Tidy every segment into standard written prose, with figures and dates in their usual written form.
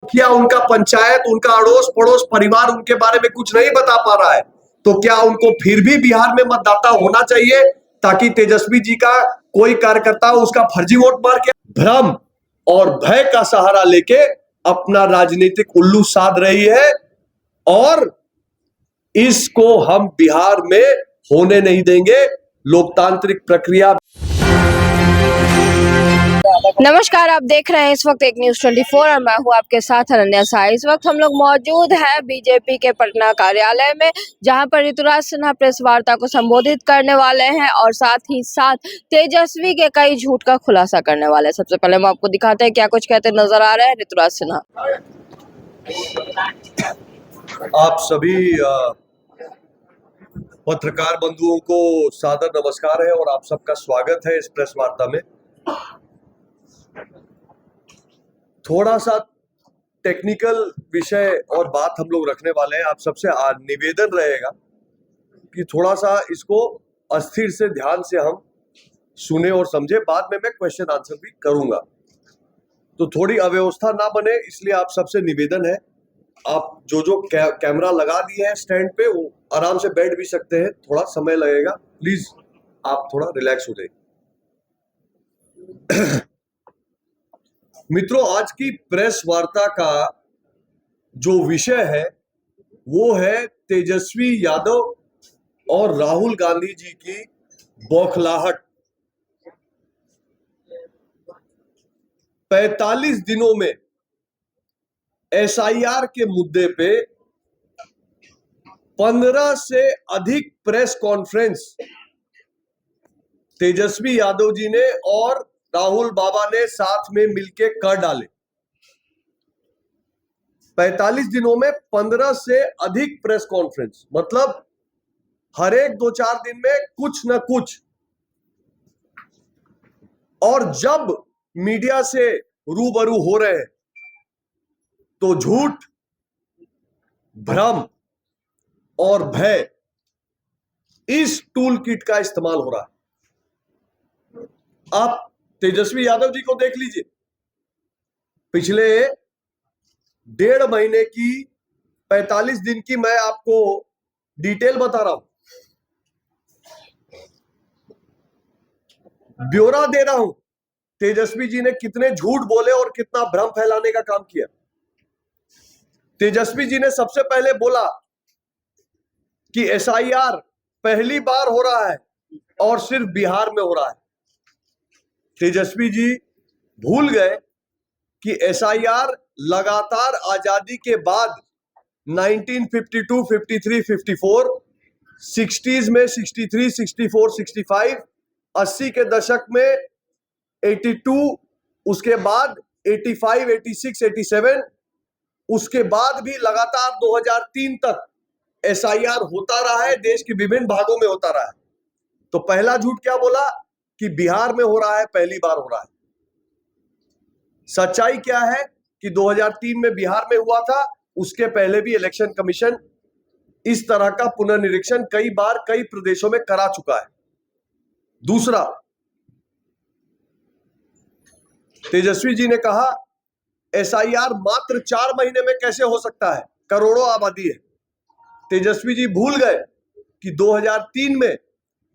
क्या उनका पंचायत, उनका अड़ोस पड़ोस परिवार उनके बारे में कुछ नहीं बता पा रहा है, तो क्या उनको फिर भी बिहार में मतदाता होना चाहिए ताकि तेजस्वी जी का कोई कार्यकर्ता उसका फर्जी वोट मार के भ्रम और भय का सहारा लेके अपना राजनीतिक उल्लू साध रही है, और इसको हम बिहार में होने नहीं देंगे। लोकतांत्रिक प्रक्रिया। नमस्कार, आप देख रहे हैं इस वक्त एक न्यूज 24 और मैं हूं आपके साथ अनन्या साई। इस वक्त हम लोग मौजूद हैं बीजेपी के पटना कार्यालय में, जहां पर ऋतुराज सिन्हा प्रेस वार्ता को संबोधित करने वाले हैं और साथ ही साथ तेजस्वी के कई झूठ का खुलासा करने वाले हैं। सबसे पहले हम आपको दिखाते हैं क्या कुछ कहते नजर आ रहे हैं ऋतुराज सिन्हा। आप सभी पत्रकार बंधुओं को सादर नमस्कार है और आप सबका स्वागत है इस प्रेस वार्ता में। थोड़ा सा टेक्निकल विषय और बात हम लोग रखने वाले हैं। आप सबसे निवेदन रहेगा कि थोड़ा सा इसको अस्थिर से ध्यान से हम सुने और समझे। बाद में मैं क्वेश्चन आंसर भी करूंगा, तो थोड़ी अव्यवस्था ना बने, इसलिए आप सबसे निवेदन है, आप जो कैमरा लगा दिए हैं स्टैंड पे वो आराम से बैठ भी सकते हैं। थोड़ा समय लगेगा, प्लीज आप थोड़ा रिलैक्स हो जाइए। मित्रों, आज की प्रेस वार्ता का जो विषय है वो है तेजस्वी यादव और राहुल गांधी जी की बौखलाहट। 45 दिनों में एसआईआर के मुद्दे पे 15 से अधिक प्रेस कॉन्फ्रेंस तेजस्वी यादव जी ने और राहुल बाबा ने साथ में मिलके कर डाले। 45 दिनों में 15 से अधिक प्रेस कॉन्फ्रेंस, मतलब हर एक 2-4 दिन में कुछ न कुछ। और जब मीडिया से रूबरू हो रहे हैं तो झूठ, भ्रम और भय, इस टूल किट का इस्तेमाल हो रहा है। आप तेजस्वी यादव जी को देख लीजिए, पिछले 1.5 महीने की 45 दिन की मैं आपको डिटेल बता रहा हूं, ब्यौरा दे रहा हूं। तेजस्वी जी ने कितने झूठ बोले और कितना भ्रम फैलाने का काम किया। तेजस्वी जी ने सबसे पहले बोला कि एसआईआर पहली बार हो रहा है और सिर्फ बिहार में हो रहा है। तेजस्वी जी भूल गए कि एसआईआर लगातार आजादी के बाद 1952, 53, 54, 60s में 63, 64, 65, 80 के दशक में 82, उसके बाद 85, 86, 87, उसके बाद भी लगातार 2003 तक एसआईआर होता रहा है, देश के विभिन्न भागों में होता रहा है। तो पहला झूठ क्या बोला कि बिहार में हो रहा है, पहली बार हो रहा है। सच्चाई क्या है कि 2003 में बिहार में हुआ था, उसके पहले भी इलेक्शन कमीशन इस तरह का पुनर्निरीक्षण कई बार कई प्रदेशों में करा चुका है। दूसरा, तेजस्वी जी ने कहा एसआईआर मात्र 4 महीने में कैसे हो सकता है, करोड़ों आबादी है। तेजस्वी जी भूल गए कि 2003 में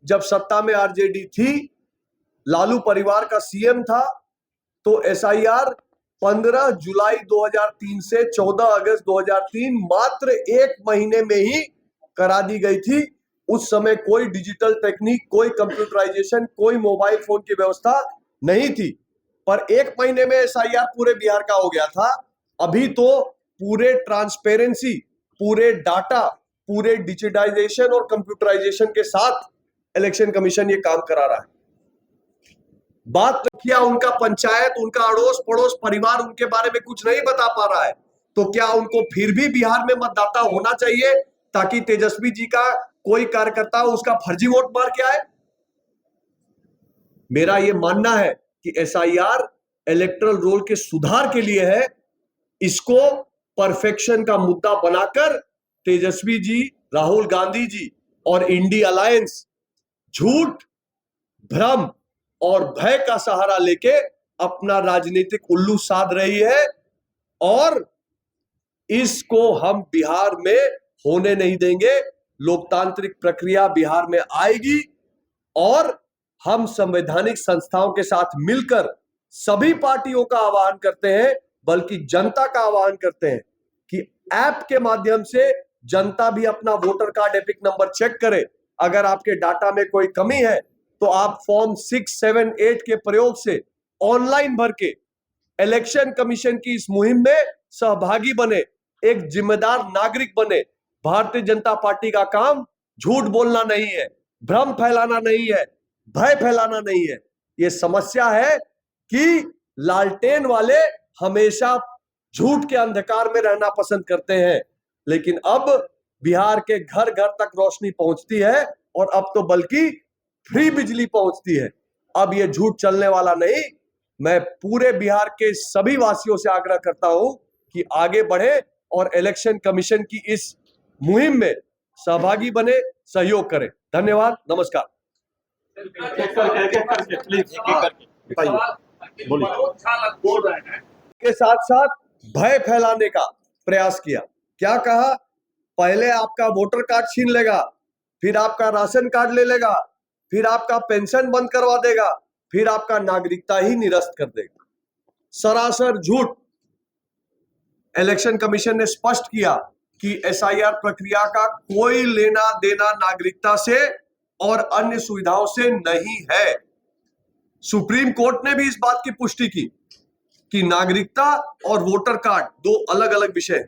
जब सत्ता में आरजेडी थी, लालू परिवार का सीएम था, तो एसआईआर 15 जुलाई 2003 से 14 अगस्त 2003 मात्र 1 महीने में ही करा दी गई थी। उस समय कोई डिजिटल टेक्निक, कोई कंप्यूटराइजेशन, कोई मोबाइल फोन की व्यवस्था नहीं थी, पर 1 महीने में एसआईआर पूरे बिहार का हो गया था। अभी तो पूरे ट्रांसपेरेंसी, पूरे डाटा, पूरे डिजिटाइजेशन और कंप्यूटराइजेशन के साथ इलेक्शन कमीशन ये काम करा रहा है। बात किया उनका पंचायत, उनका अड़ोस पड़ोस परिवार उनके बारे में कुछ नहीं बता पा रहा है, तो क्या उनको फिर भी बिहार में मतदाता होना चाहिए ताकि तेजस्वी जी का कोई कार्यकर्ता उसका फर्जी वोट मार के आए? मेरा यह मानना है कि एसआईआर इलेक्टरल रोल के सुधार के लिए है। इसको परफेक्शन का मुद्दा बनाकर तेजस्वी जी, राहुल गांधी जी और इंडी अलायंस झूठ, भ्रम और भय का सहारा लेके अपना राजनीतिक उल्लू साध रही है, और इसको हम बिहार में होने नहीं देंगे। लोकतांत्रिक प्रक्रिया बिहार में आएगी और हम संवैधानिक संस्थाओं के साथ मिलकर सभी पार्टियों का आह्वान करते हैं, बल्कि जनता का आह्वान करते हैं कि ऐप के माध्यम से जनता भी अपना voter card EPIC number check करे। अगर आपके डाटा में कोई कमी है तो आप फॉर्म 6, 7, 8 के प्रयोग से ऑनलाइन भर के इलेक्शन कमीशन की इस मुहिम में सहभागी बने, एक जिम्मेदार नागरिक बने। भारतीय जनता पार्टी का काम झूठ बोलना नहीं है, भ्रम फैलाना नहीं है, भय फैलाना नहीं है। ये समस्या है कि लालटेन वाले हमेशा झूठ के अंधकार में रहना पसंद करते हैं, लेकिन अब बिहार के घर घर तक रोशनी पहुंचती है और अब तो बल्कि फ्री बिजली पहुंचती है। अब ये झूठ चलने वाला नहीं। मैं पूरे बिहार के सभी वासियों से आग्रह करता हूं कि आगे बढ़े और इलेक्शन कमीशन की इस मुहिम में सहभागी बने, सहयोग करें। धन्यवाद, नमस्कार। के साथ साथ भय फैलाने का प्रयास किया। क्या कहा? पहले आपका वोटर कार्ड छीन लेगा, फिर आपका राशन कार्ड ले लेगा, फिर आपका पेंशन बंद करवा देगा, फिर आपका नागरिकता ही निरस्त कर देगा। सरासर झूठ। इलेक्शन कमीशन ने स्पष्ट किया कि एसआईआर प्रक्रिया का कोई लेना देना नागरिकता से और अन्य सुविधाओं से नहीं है। सुप्रीम कोर्ट ने भी इस बात की पुष्टि की कि नागरिकता और वोटर कार्ड दो अलग अलग विषय हैं।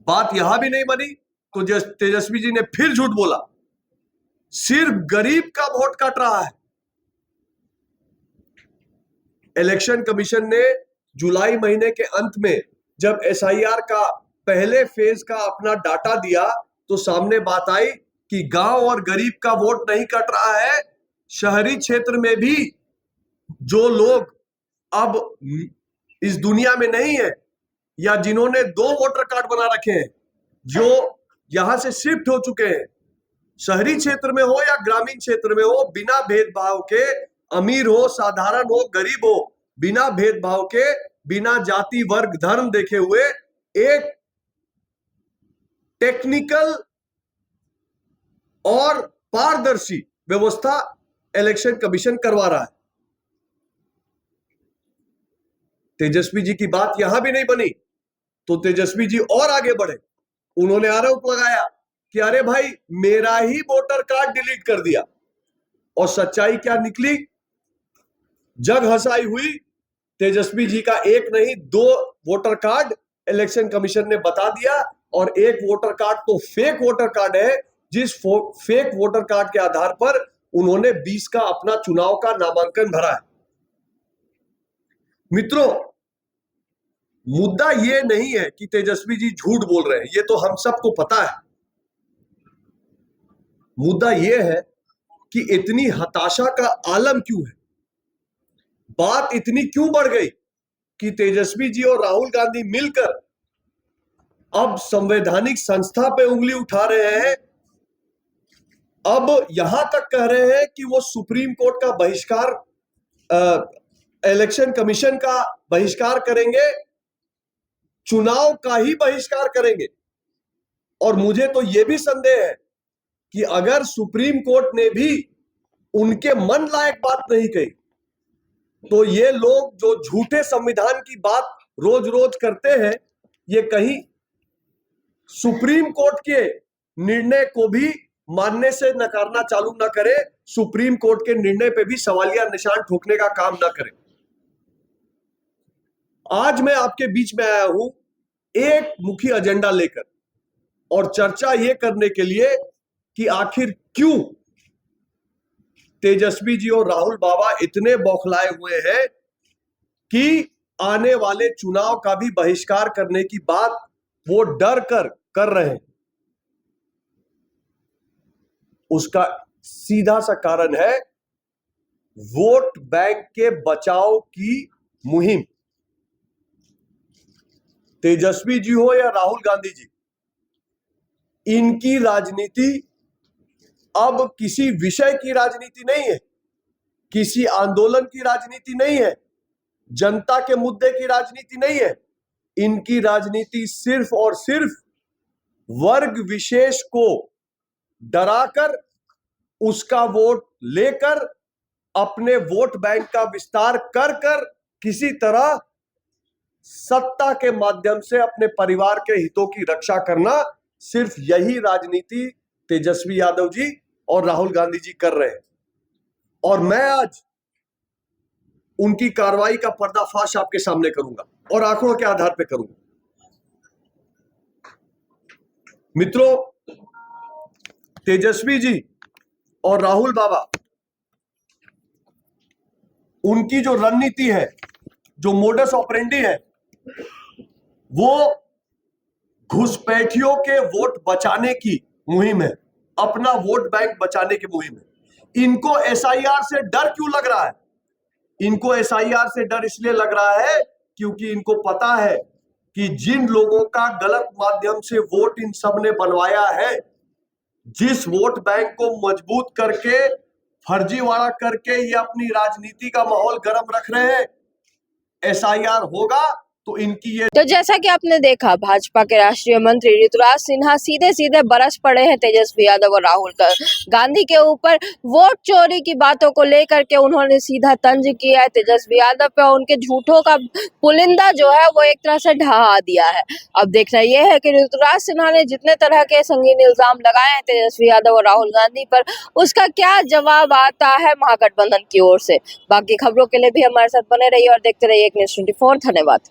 बात यहां भी नहीं बनी तो तेजस्वी जी ने फिर झूठ बोला। सिर्फ गरीब का वोट कट रहा है। इलेक्शन कमीशन ने जुलाई महीने के अंत में जब एसआईआर का पहले फेज का अपना डाटा दिया तो सामने बात आई कि गांव और गरीब का वोट नहीं कट रहा है। शहरी क्षेत्र में भी जो लोग अब इस दुनिया में नहीं है या जिन्होंने 2 वोटर कार्ड बना रखे हैं, जो यहां से शिफ्ट हो चुके हैं, शहरी क्षेत्र में हो या ग्रामीण क्षेत्र में हो, बिना भेदभाव के, अमीर हो, साधारण हो, गरीब हो, बिना भेदभाव के, बिना जाति वर्ग धर्म देखे हुए एक टेक्निकल और पारदर्शी व्यवस्था इलेक्शन कमीशन करवा रहा है। तेजस्वी जी की बात यहां भी नहीं बनी तो तेजस्वी जी और आगे बढ़े। उन्होंने आरोप लगाया कि अरे भाई मेरा ही वोटर कार्ड डिलीट कर दिया। और सच्चाई क्या निकली? जग हंसाई हुई। तेजस्वी जी का एक नहीं 2 वोटर कार्ड इलेक्शन कमीशन ने बता दिया और एक वोटर कार्ड तो फेक वोटर कार्ड है, जिस फेक वोटर कार्ड के आधार पर उन्होंने 20 का अपना चुनाव का नामांकन भरा है। मित्रों, मुद्दा यह नहीं है कि तेजस्वी जी झूठ बोल रहे हैं, ये तो हम सबको पता है। मुद्दा यह है कि इतनी हताशा का आलम क्यों है? बात इतनी क्यों बढ़ गई कि तेजस्वी जी और राहुल गांधी मिलकर अब संवैधानिक संस्था पे उंगली उठा रहे हैं। अब यहां तक कह रहे हैं कि वो सुप्रीम कोर्ट का बहिष्कार, इलेक्शन कमीशन का बहिष्कार करेंगे, चुनाव का ही बहिष्कार करेंगे। और मुझे तो यह भी संदेह है कि अगर सुप्रीम कोर्ट ने भी उनके मन लायक बात नहीं कही तो ये लोग जो झूठे संविधान की बात रोज रोज करते हैं, ये कहीं सुप्रीम कोर्ट के निर्णय को भी मानने से नकारना चालू ना करे, सुप्रीम कोर्ट के निर्णय पे भी सवालिया निशान ठोकने का काम ना करे। आज मैं आपके बीच में आया हूं एक मुख्य एजेंडा लेकर और चर्चा यह करने के लिए कि आखिर क्यों तेजस्वी जी और राहुल बाबा इतने बौखलाए हुए हैं कि आने वाले चुनाव का भी बहिष्कार करने की बात वो डर कर रहे हैं। उसका सीधा सा कारण है वोट बैंक के बचाव की मुहिम। तेजस्वी जी हो या राहुल गांधी जी, इनकी राजनीति अब किसी विषय की राजनीति नहीं है, किसी आंदोलन की राजनीति नहीं है, जनता के मुद्दे की राजनीति नहीं है। इनकी राजनीति सिर्फ और सिर्फ वर्ग विशेष को डराकर उसका वोट लेकर अपने वोट बैंक का विस्तार कर कर किसी तरह सत्ता के माध्यम से अपने परिवार के हितों की रक्षा करना, सिर्फ यही राजनीति तेजस्वी यादव जी और राहुल गांधी जी कर रहे हैं। और मैं आज उनकी कार्रवाई का पर्दाफाश आपके सामने करूंगा और आंकड़ों के आधार पर करूंगा। मित्रों, तेजस्वी जी और राहुल बाबा, उनकी जो रणनीति है, जो मोडस ऑपरेंडी है, वो घुसपैठियों के वोट बचाने की मुहिम है, अपना वोट बैंक बचाने की मुहिम है। इनको एसआईआर से डर क्यों लग रहा है? इनको एसआईआर से डर इसलिए लग रहा है क्योंकि इनको पता है कि जिन लोगों का गलत माध्यम से वोट इन सब ने बनवाया है, जिस वोट बैंक को मजबूत करके फर्जीवाड़ा करके ये अपनी राजनीति का माहौल गर्म रख रहे हैं, एसआईआर होगा तो इनकी ये। तो जैसा कि आपने देखा, भाजपा के राष्ट्रीय मंत्री ऋतुराज सिन्हा सीधे सीधे बरस पड़े हैं तेजस्वी यादव और राहुल गांधी के ऊपर। वोट चोरी की बातों को लेकर के उन्होंने सीधा तंज किया है तेजस्वी यादव पे, और उनके झूठों का पुलिंदा जो है वो एक तरह से ढहा दिया है। अब देखना यह है कि ऋतुराज सिन्हा ने जितने तरह के संगीन इल्जाम लगाए हैं तेजस्वी यादव और राहुल गांधी पर, उसका क्या जवाब आता है महागठबंधन की ओर से। बाकी खबरों के लिए भी हमारे साथ बने रहिए और देखते रहिए एक न्यूज़ 24। धन्यवाद।